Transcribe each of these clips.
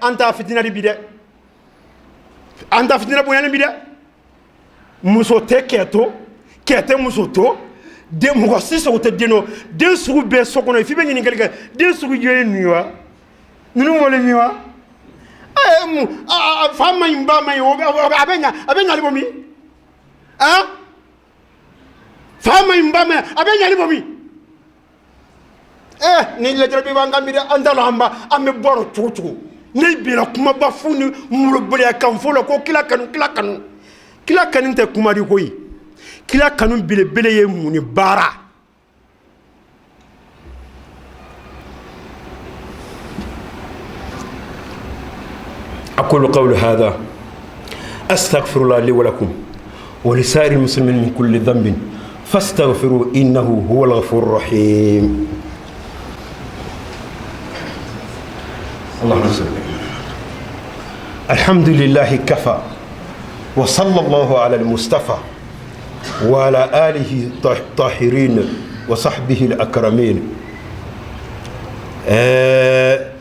anta fitina di bide anta fitina boyani bide muso te keto kete muso to de mo siso o te dino de sugu be sokono fi be nyini galga de sugu joye nuwa nunu wole miwa fama imba mai abenya libomi fama imba mai abenya libomi ni le jarabi banga mi andala hamba ame boro tutu ne bira kuma ba funi mulo bele kan folo ko kila kanu te kuma di koyi kila kanu bele ye muni bara أقول قول هذا أستغفر الله لي ولكم ولسائر المسلمين من كل ذنب فاستغفروا إنه هو الغفور الرحيم اللهم صل الحمد لله كفى وصلى الله على المصطفى وعلى آله الطاهرين وصحبه الأكرمين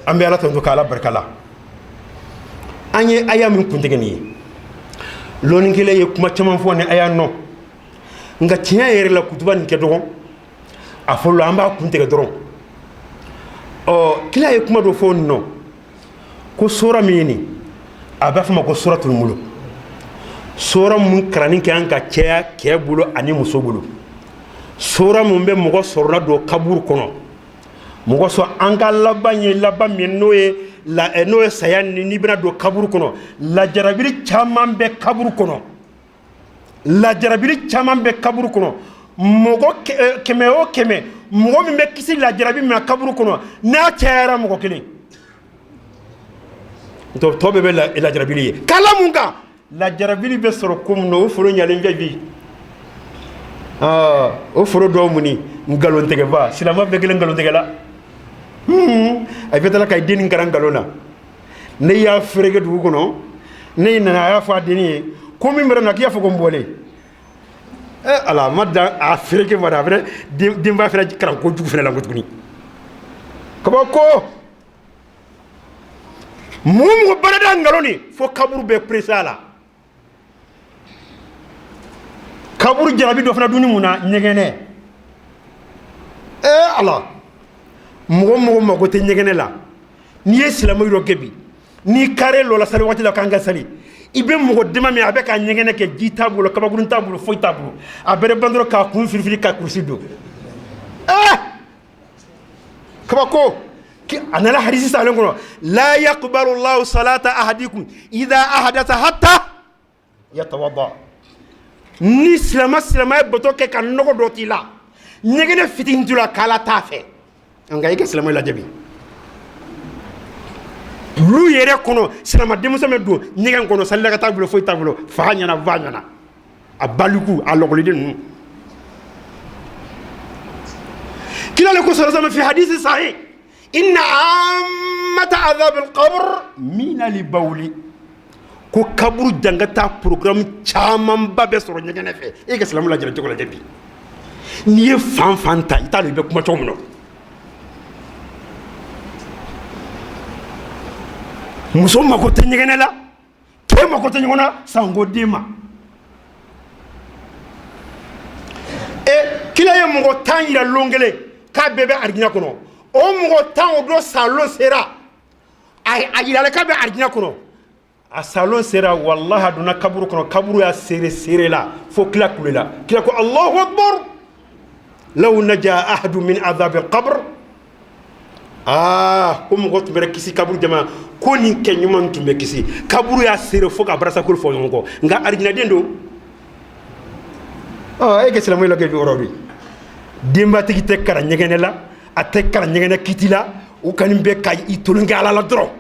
أمي الله تنتوك على بركة الله أني أيام من كنت جنيه لون كلا يكما تمام فوني أيام نو nga tiya yere la kutuba nke dogon afolo amba kunte ke doron kila kuma do fo no ko sura mini aba fama ko suratul mulk sura mun kranin ke anka ke bulo ani muso bulo sura mun be mo ko sorna do kabur kono mo ko so anga labanye labami noye la noye sayan ni bina do kabur kono la jarabiri chaman be kabur kono la jarabiri chaman be kabur kono mogo keme o keme mogo mi be kisi la jarabi ma kabur kono na tera mogo kele to be la jarabiri kala munga la jarabiri be soro kum no furo nyale njabi o furo do muni ngalon tege ba silama be gele ngalon tege la ay betala kay deni ngaran galona ne ya frege du kono ne na ya fa deni ko mi mbere nak ya fa ko mbolé ala madda a frege mada vrai dimba fere karam ko jugu fere la ngotuni ko ko mum ko barada ngaloni fo kaburu be presala kaburu jarabi do fana duni muna nyegene ala mo ko te nyegene la ni islamu ro gebi ni kare lo la sali wati la kanga sali ibe mo dema me abe ka nyegene ke jitabulo kabagurun tabulo foy tabulo abere bandro ka kun firfiri ka kursido kabako ki anala hadisi salen kono la yaqbalu allah salata ahadikum idha ahadatha hatta yatawadda ni islama boto ke kan nogo dotila nyegene fitintula kala tafe nga yake islamu la jabi lu yere kono silama demuso me do nyegen kono salaka tabulo foy tabulo fa nyana vanyana abaluku alogolide nu kila le ko sallallahu fi hadith sahih inna ammata adhab alqabr min albawli ko kaburu jangata programme chaman babe soro nyegen fe yake islamu la jabi ko la jabi ni fanfanta italo be kuma tomuno muso mako te nyegene la ke mako te nyona sango dima kila ye mo tan ira longele ka bebe argina kono o mo tan o do salon sera ay ira ka be argina kono a salon sera wallahi duna kaburu kono kaburu ya sere la fo kila kulela kila ko Allahu akbar law naja ahad min adhab alqabr ko mo goto bere kisi kaburu jama ko ni kenyuma ntumbe kisi kaburu ya sere fo ka brasa kul fo ngo nga arjina dendo e ke selamoy lo ke bi orobi dimba tigi tekkara nyegene la a tekkara nyegene kitila o kanim be kay itulu ngala la dro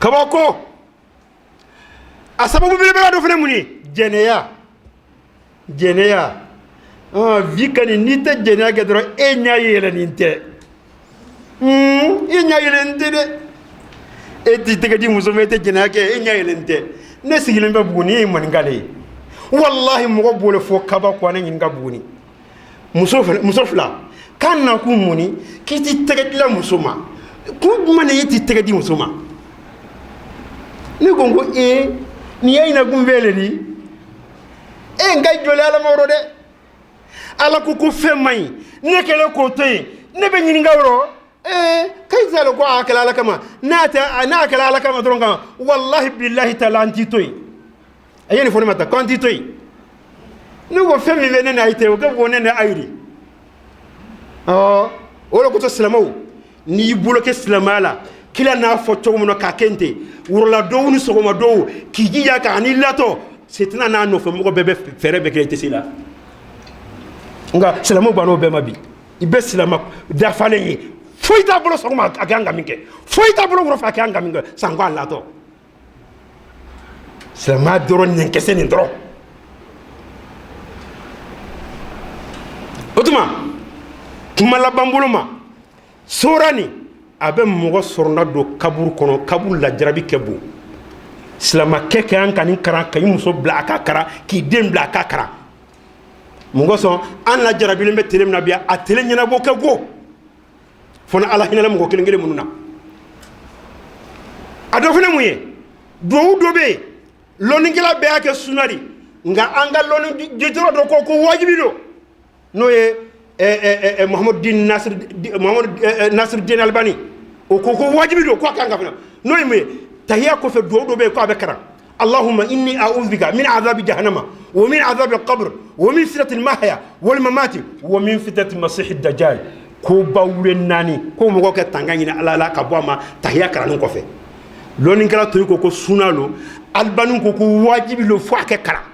kabako asababu bi be do fene muni jeneya vikani nite jeneya ke dro e nyaayele ninte inyayelente de eti tegadi musomete jenake inyayelente ne sigilin be buguni man ngale wallahi mo bole fo kaba ko nan nginga buguni musofla kanna ku muni kiti tegadi la musoma ko man yiti tege di musuma ni gongo ni yayna gumbeleli ngai jole ala mawro de ala ko femay ne kele ko toy ne be nyini ngawro kay zalo ko akala ala kama nata ana akala ala kama doron kama wallahi billahi ta'ala anti toy ayeni foni mata kanti toy ni go femi vene na ite o go ne ayri wala ko to silamaw ni bloqué silamala kila na fo to mo ka kente wurla do ni sogoma do ki jiya ka ni lato setina na no fo mo bebe fere be kete sila nga silamaw bano be mabi ibe silama da fale foita bolo sogoma akanga minke foita bolo wuro fa akanga minke sangwa lato silama doro nyen kese ni doro otuma kumala bambuluma sorani abe mogo sorna do kaburu kono kaburu la jarabi kebu silama keke an kanin kara kay muso bla aka kara ki dem bla aka kara mogo so an la jarabi lembe telem na biya a tele nyana bo kego fona ala hinala mogo kelengele mununa ado fene muye do be loni ngela be ake sunari nga anga loni jitoro do ko wajibi do no ye Muhammad Nasir Din Albani o ko wajibi do ko kanga fina no yime tahiya ko fe do be ko abekara Allahumma inni a'udhu bika min adhabi jahannama wa min adhabi al-qabr wa min fitnati al-mahya wal mamati wa min fitnati al-masih ad-dajjal ko bawre nani ko mo ko ke tangani ala la ka boama tahiya kara non ko fe loni ngala to ko sunalo albani ko wajibi lo fo akekara